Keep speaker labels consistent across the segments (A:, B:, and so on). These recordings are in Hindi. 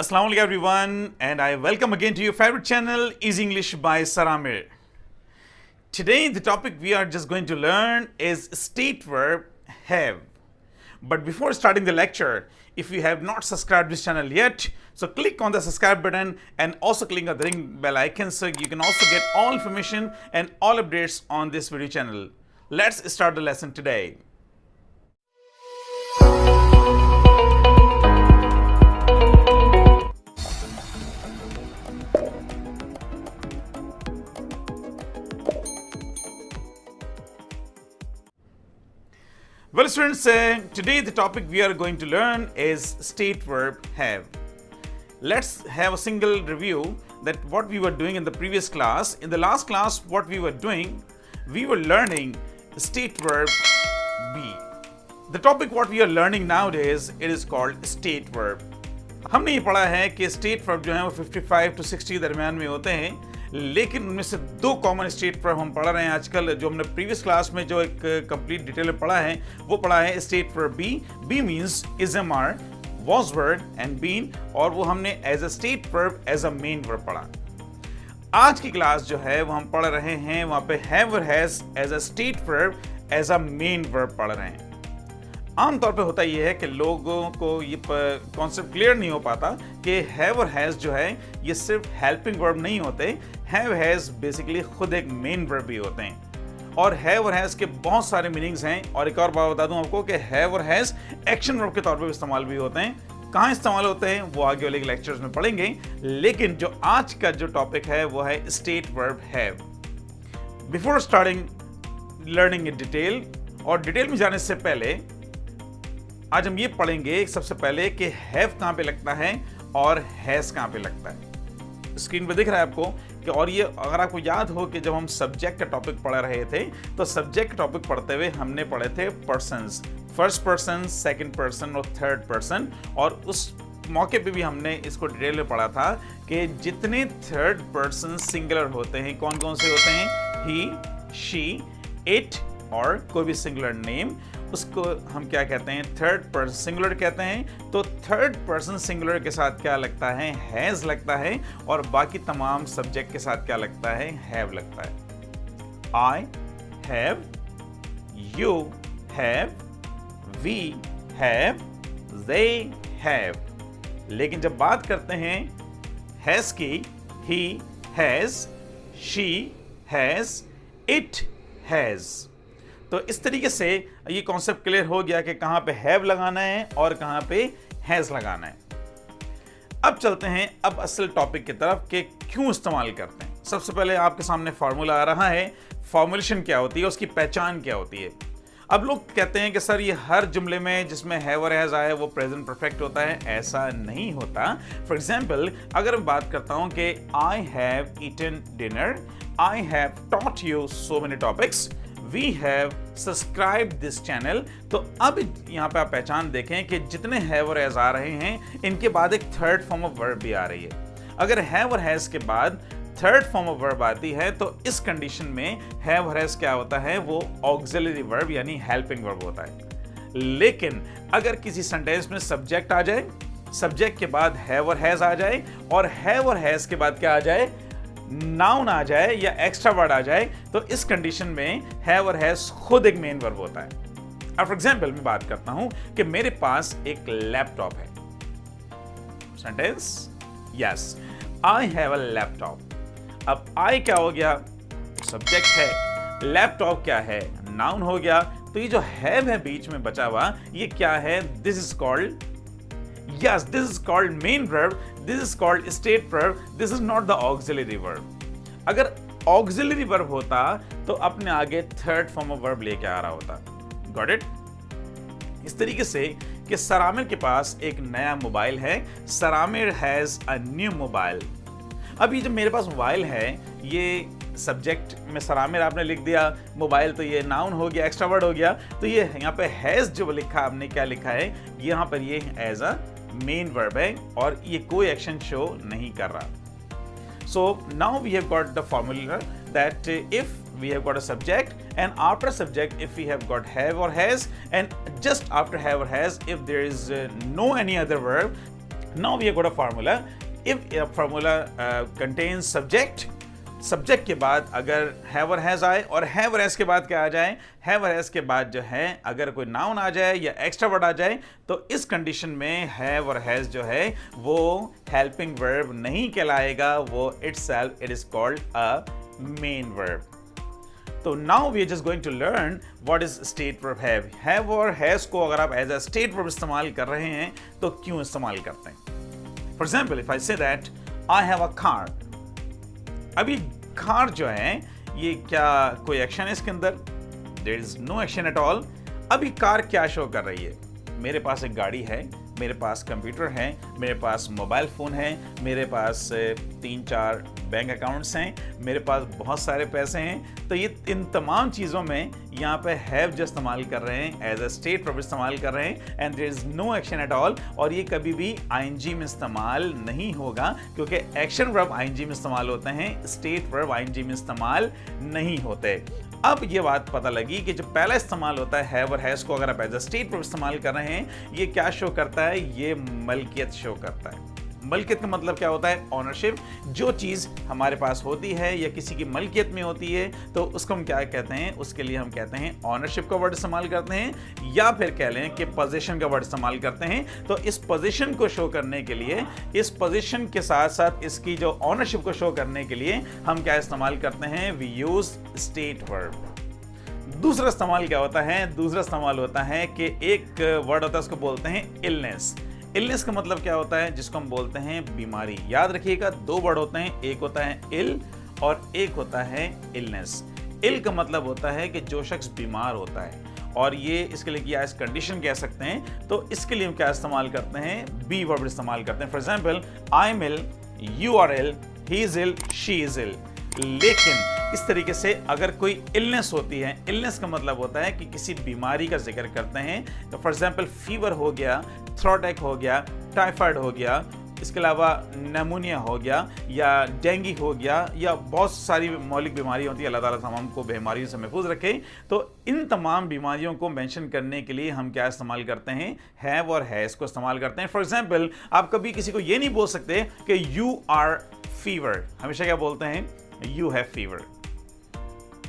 A: Assalamu alaikum everyone, and I welcome again to your favorite channel, Easy English by Sir Amir. Today the topic we are just going to learn is state verb have. But before starting the lecture, if you have not subscribed this channel yet, so click on the subscribe button and also click on the ring bell icon so you can also get all information and all updates on this video channel. Let's start the lesson today. Well students, today the topic we are going to learn is state verb have. Let's have a single review that what we were doing in the previous class. In the last class what we were doing, we were learning state verb be. The topic what we are learning nowadays, it is called state verb. हमने ये पढ़ा है कि स्टेट वर्ब जो है वो 55 to 60 के दरमियान में होते हैं, लेकिन उनमें से दो कॉमन स्टेट वर्ब हम पढ़ रहे हैं आजकल। जो हमने प्रीवियस क्लास में जो एक कंप्लीट डिटेल में पढ़ा है वो पढ़ा है state verb be. Be means is am are, was were and been, और वो हमने as a state verb as a main verb पढ़ा। आज की क्लास जो है वो हम पढ़ रहे हैं वहां पे हैव और has as a state verb as a main verb पढ़ रहे हैं। आमतौर पे होता यह है कि लोगों को ये कॉन्सेप्ट क्लियर नहीं हो पाता कि हैव और हैज जो है ये सिर्फ हेल्पिंग वर्ब नहीं होते। हैव हैज बेसिकली खुद एक मेन वर्ब भी होते हैं, और हैव और हैज के बहुत सारे मीनिंग्स हैं। और एक और बात बता दूं आपको कि हैव और हैज एक्शन वर्ब के तौर पर इस्तेमाल भी होते हैं। कहाँ इस्तेमाल होते हैं वो आगे वाले लेक्चर्स में पढ़ेंगे, लेकिन जो आज का जो टॉपिक है वो है state verb have. Before starting learning in detail, और डिटेल में जाने से पहले आज हम ये पढ़ेंगे सबसे पहले कि हैव कहाँ पे लगता है और हैज कहाँ पे लगता है। स्क्रीन पे दिख रहा है आपको कि, और ये अगर आपको याद हो कि जब हम सब्जेक्ट का टॉपिक पढ़ रहे थे तो सब्जेक्ट का टॉपिक पढ़ते हुए हमने पढ़े थे persons, first person, second person और थर्ड पर्सन, और उस मौके पे भी हमने इसको डिटेल में पढ़ा था कि जितने थर्ड पर्सन सिंगुलर होते हैं कौन कौन से होते हैं, ही, शी, इट और कोई भी सिंगुलर नेम, उसको हम क्या कहते हैं, थर्ड पर्सन सिंगुलर कहते हैं। तो थर्ड पर्सन सिंगुलर के साथ क्या लगता है, हैज लगता है, और बाकी तमाम सब्जेक्ट के साथ क्या लगता है, हैव लगता है। I have, you have, we have, they have. लेकिन जब बात करते हैं हैज की, he has, she has, it has. तो इस तरीके से ये कॉन्सेप्ट क्लियर हो गया कि कहां पे हैव लगाना है और कहां पे हैज लगाना है। अब चलते हैं अब असल टॉपिक की तरफ कि क्यों इस्तेमाल करते हैं। सबसे पहले आपके सामने फार्मूला आ रहा है, फॉर्मुलेशन क्या होती है, उसकी पहचान क्या होती है। अब लोग कहते हैं कि सर ये हर जुमले में जिसमें हैव और हैज आए वो प्रेजेंट परफेक्ट होता है। ऐसा नहीं होता। फॉर एग्जाम्पल अगर मैं बात करता हूं कि I have eaten dinner, I have taught you so many topics, We have subscribed this channel, तो अब यहाँ पे आप पहचान देखें कि जितने हैव और हैज आ रहे हैं इनके बाद एक थर्ड फॉर्म ऑफ वर्ब भी आ रही है। अगर हैव और हैज के बाद थर्ड फॉर्म ऑफ वर्ब आती है तो इस कंडीशन में हैव और हैज क्या होता है, वो ऑक्सिलरी वर्ब यानी हेल्पिंग वर्ब होता है। लेकिन अगर किसी सेंटेंस में सब्जेक्ट आ जाए, सब्जेक्ट के बाद हैव और हैज आ जाए, और हैव और हैज के बाद क्या आ जाए, नाउन आ जाए या एक्स्ट्रा वर्ड आ जाए, तो इस कंडीशन में हैव और हैज खुद एक मेन वर्ब होता है। अब फॉर एग्जांपल मैं बात करता हूं कि मेरे पास एक लैपटॉप है। Sentence, yes I have a laptop. अब आई क्या हो गया, सब्जेक्ट है, लैपटॉप क्या है, नाउन हो गया। तो ये जो हैव है बीच में बचा हुआ ये क्या है, this is called, yes, this is called main verb, this is called state verb, this is not the auxiliary verb. अगर auxiliary verb होता तो अपने आगे थर्ड फॉर्म ऑफ वर्ब लेके आ रहा होता। Got it? इस तरीके से कि सर आमिर के पास एक नया मोबाइल है, sir Aamir has a new mobile. अब ये जब मेरे पास मोबाइल है, ये सब्जेक्ट में सर आमिर आपने लिख दिया, मोबाइल तो ये नाउन हो गया, एक्स्ट्रा वर्ड हो गया। तो ये यहाँ पे हैज जो लिखा आपने क्या लिखा है, यहाँ पर ये एज अ मेन वर्ब है और ये कोई एक्शन शो नहीं कर रहा। So now we have got the formula that if we have got a subject, and after subject if we have got have or has, and just after have or has if there is no any other verb, Now we have got a formula. If a formula contains subject, subject के बाद अगर हैव और हैज आए और हैव और हैज के बाद क्या आ जाए, हैव और हैज के बाद जो है अगर कोई नाउन आ जाए या एक्स्ट्रा वर्ड आ जाए तो इस कंडीशन में हैव और हैज जो है वो हेल्पिंग वर्ब नहीं कहलाएगा, वो itself it is called a main verb. तो now we are just going to learn what is state verb have. Have और हैज को अगर आप एज अ स्टेट वर्ब इस्तेमाल कर रहे हैं तो क्यों इस्तेमाल करते हैं? For example if I say that I have a car, अभी कार जो है ये क्या कोई एक्शन है इसके अंदर? There is no action at all. अभी कार क्या शो कर रही है? मेरे पास एक गाड़ी है, मेरे पास कंप्यूटर है, मेरे पास मोबाइल फ़ोन है, मेरे पास 3-4 बैंक अकाउंट्स हैं, मेरे पास बहुत सारे पैसे हैं। तो ये इन तमाम चीज़ों में यहाँ पे हैव जो इस्तेमाल कर रहे हैं एज अ स्टेट वर्ब इस्तेमाल कर रहे हैं and there is no action at all, और ये कभी भी आईएनजी में इस्तेमाल नहीं होगा क्योंकि एक्शन वर्ब आईएनजी में इस्तेमाल होते हैं, स्टेट वर्ब आईएनजी में इस्तेमाल नहीं होते। अब ये बात पता लगी कि जो पहला इस्तेमाल होता है हैव और हैज को अगर आप एज अ स्टेट वर्ब इस्तेमाल कर रहे हैं, ये क्या शो करता है? ये मलकियत शो करता है। मलकियत का मतलब क्या होता है? ऑनरशिप। जो चीज़ हमारे पास होती है या किसी की मलकियत में होती है तो उसको हम क्या कहते हैं? उसके लिए हम कहते हैं ऑनरशिप का वर्ड इस्तेमाल करते हैं, या फिर कह लें कि पोजीशन का वर्ड इस्तेमाल करते हैं। तो इस पोजीशन को शो करने के लिए, इस पोजीशन के साथ साथ इसकी जो ऑनरशिप को शो करने के लिए हम क्या इस्तेमाल करते हैं? We use state verb. दूसरा इस्तेमाल क्या होता है? दूसरा इस्तेमाल होता है कि एक वर्ड होता है उसको बोलते हैं इलनेस। इलनेस का मतलब क्या होता है? जिसको हम बोलते हैं बीमारी। याद रखिएगा 2 वर्ड होते हैं, एक होता है इल और एक होता है इलनेस। इल का मतलब होता है कि जो शख्स बीमार होता है, और ये इसके लिए क्या इस कंडीशन कह सकते हैं, तो इसके लिए हम क्या इस्तेमाल करते हैं? बी वर्ब इस्तेमाल करते हैं। For example I am ill, you are ill, he is ill, she is ill. लेकिन इस तरीके से अगर कोई इलनेस होती है, इलनेस का मतलब होता है कि किसी बीमारी का जिक्र करते हैं, तो फॉर एग्जाम्पल फीवर हो गया, थ्रोट अटैक हो गया, टाइफाइड हो गया, इसके अलावा निमोनिया हो गया या डेंगू हो गया, या बहुत सारी मौलिक बीमारी होती है। अल्लाह ताला तमाम को बीमारियों से महफूज रखे। तो इन तमाम बीमारियों को मेंशन करने के लिए हम क्या इस्तेमाल करते हैं? हैव और हैज को इस्तेमाल करते हैं। फॉर एग्जाम्पल आप कभी किसी को ये नहीं बोल सकते कि यू आर फीवर, हमेशा क्या बोलते हैं? You have fever.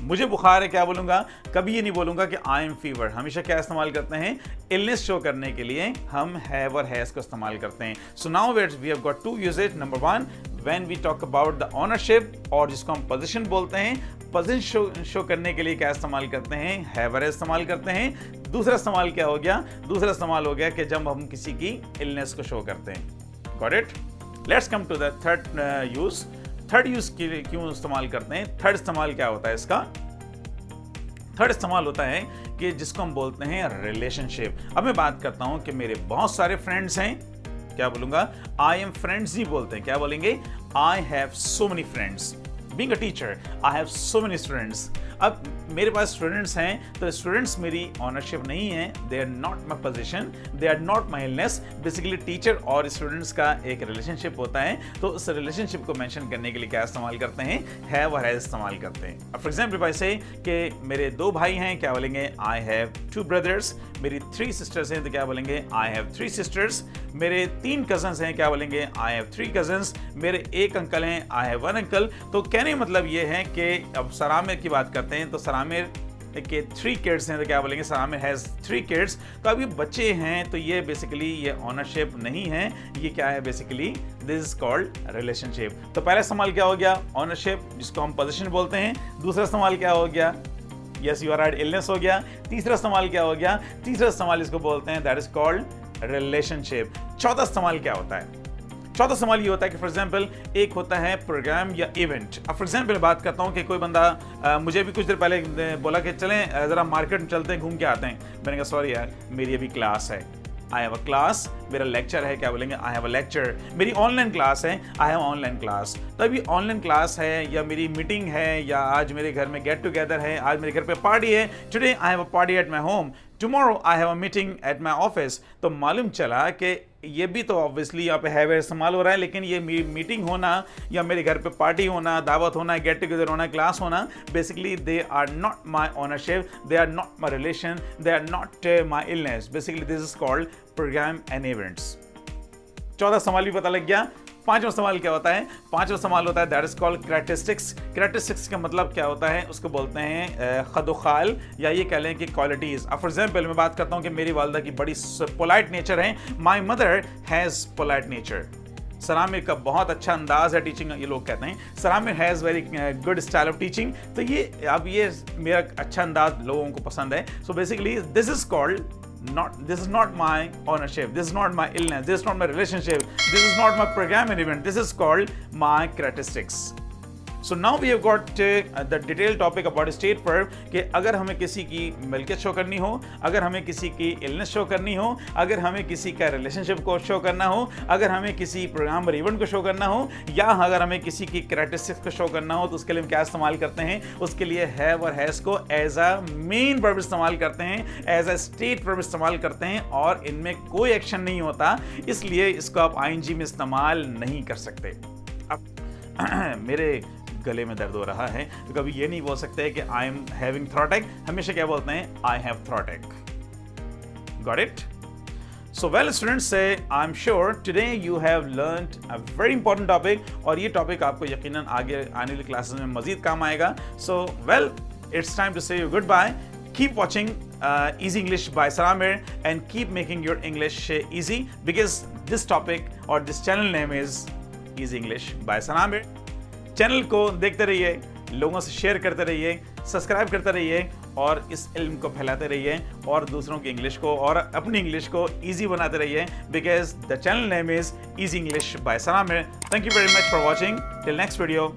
A: मुझे बुखार है, क्या बोलूंगा? कभी ये नहीं बोलूंगा कि आई एम फीवर। हमेशा क्या इस्तेमाल करते हैं? इलनेस शो करने के लिए हम हैव और हैज को इस्तेमाल करते हैं। So now we have got 2 usages. Number 1 when we talk about the ownership, और जिसको हम पोजीशन बोलते हैं, पोजीशन शो करने के लिए क्या इस्तेमाल करते हैं? हैव और हैज इस्तेमाल करते हैं। दूसरा इस्तेमाल क्या हो गया? दूसरा इस्तेमाल हो गया कि जब हम किसी की इलनेस को शो करते हैं। Got it? Let's come to the third use. Third use क्यों इस्तेमाल करते हैं? थर्ड इस्तेमाल क्या होता है इसका? थर्ड इस्तेमाल होता है कि जिसको हम बोलते हैं रिलेशनशिप। अब मैं बात करता हूं कि मेरे बहुत सारे फ्रेंड्स हैं, क्या बोलूंगा? आई एम फ्रेंड्स ही बोलते हैं, क्या बोलेंगे? I have so many friends. Being a teacher I have so many students. अब मेरे पास स्टूडेंट्स हैं तो स्टूडेंट्स मेरी ऑनरशिप नहीं है, they are not my position, they are not my illness. Basically teacher और स्टूडेंट्स का एक रिलेशनशिप होता है, तो उस रिलेशनशिप को मेंशन करने के लिए क्या इस्तेमाल करते हैं? हैव और हैज इस्तेमाल करते हैं। फॉर एग्जाम्पल भाई से कि मेरे 2 भाई हैं, क्या बोलेंगे? I have 2 brothers. मेरी 3 सिस्टर्स हैं तो क्या बोलेंगे? I have 3 sisters. मेरे 3 कजन्स हैं, क्या बोलेंगे? I have 3 cousins. मेरे 1 अंकल हैं, आई हैव 1 अंकल। तो कहने मतलब ये है कि अब सरामिर की बात करते हैं तो सरामिर के 3 किड्स हैं तो क्या बोलेंगे? सरामिर हैज 3 किड्स। तो अब ये बच्चे हैं तो ये बेसिकली ये ऑनरशिप नहीं है, ये क्या है? Basically this is called relationship. तो पहला इस्तेमाल क्या हो गया? ऑनरशिप, जिसको हम पोजीशन बोलते हैं। दूसरा इस्तेमाल क्या हो गया? Yes you are right, illness हो गया। तीसरा इस्तेमाल क्या हो गया? तीसरा इस्तेमाल इसको बोलते हैं दैट इज कॉल्ड रिलेशनशिप। चौथा इस्तेमाल क्या होता है? चौथा सवाल ये होता है कि फॉर एग्जाम्पल एक होता है प्रोग्राम या इवेंट। अब फॉर एग्जाम्पल बात करता हूँ कि कोई बंदा मुझे भी कुछ देर पहले बोला कि चलें ज़रा मार्केट में चलते हैं, घूम के आते हैं। मैंने कहा सॉरी यार, मेरी अभी क्लास है, आई हैव अ क्लास। मेरा लेक्चर है, क्या बोलेंगे? आई हैव अ लेक्चर। मेरी ऑनलाइन क्लास है, आई हैव ऑनलाइन क्लास। तो अभी ऑनलाइन क्लास है या मेरी मीटिंग है या आज मेरे घर में गेट टुगेदर है, आज मेरे घर पे पार्टी है। Today I have a party at my home, tomorrow I have a meeting at my office. तो मालूम चला कि ये भी तो ऑब्वियसली यहाँ पे हैव इस्तेमाल हो रहा है, लेकिन ये मीटिंग होना या मेरे घर पे पार्टी होना, दावत होना, गेट टुगेदर होना, क्लास होना, basically they are not my ownership, they are not my relation, they are not my illness. Basically this is called programme and events. चौथा सवाल भी पता लग गया। पांचवा सवाल क्या होता है? पांचवा सवाल होता है that is called characteristics. Characteristics का मतलब क्या होता है? उसको बोलते हैं खदोखाल, या ये कह लें कि क्वालिटीज। फॉर एग्जाम्पल मैं बात करता हूँ कि मेरी वालदा की बड़ी पोलाइट नेचर है। My mother has polite nature. Saramir का बहुत अच्छा अंदाज है टीचिंग, ये लोग कहते हैं Saramir has very good style of teaching. तो ये अब ये मेरा अच्छा अंदाज लोगों को पसंद है। So basically this is called this is not my ownership, this is not my illness, this is not my relationship, this is not my program event, this is called my characteristics. So now we have got the detailed topic about state verb कि अगर हमें किसी की मिल्कियत शो करनी हो, अगर हमें किसी की इलनेस शो करनी हो, अगर हमें किसी का रिलेशनशिप को शो करना हो, अगर हमें किसी प्रोग्राम और इवेंट को शो करना हो, या अगर हमें किसी की कैरेक्टरिस्टिक्स को शो करना हो, तो उसके लिए हम क्या इस्तेमाल करते हैं? उसके लिए हैव और हैज़ को एज अ मेन वर्ब इस्तेमाल करते हैं, एज अ स्टेट वर्ब इस्तेमाल करते हैं, और इनमें कोई एक्शन नहीं होता, इसलिए इसको आप आईएनजी में इस्तेमाल नहीं कर सकते। अब मेरे गले में दर्द हो रहा है तो कभी ये नहीं बोल सकते कि आई एम हैविंग थ्रॉटैक, हमेशा क्या बोलते हैं? I have throat ache. Got it? So well students, I am sure today you have learned a very important topic, और ये टॉपिक आपको यकीनन आगे आने वाली क्लासेस में मजीद काम आएगा। So well, it's time to say you goodbye. Keep watching Easy English by Saramir and keep making your English easy, because this topic or this channel name is Easy English by Saramir. Channel को देखते रहिए, लोगों से शेयर करते रहिए, सब्सक्राइब करते रहिए, और इस इल्म को फैलाते रहिए, और दूसरों की इंग्लिश को और अपनी इंग्लिश को ईजी बनाते रहिए, because the channel name is easy English by Saramir. Thank you very much for watching. Till next video,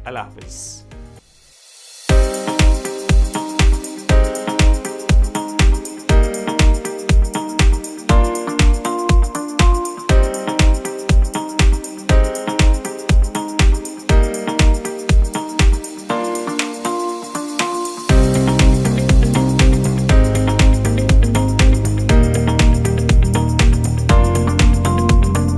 A: अल्लाह हाफिज।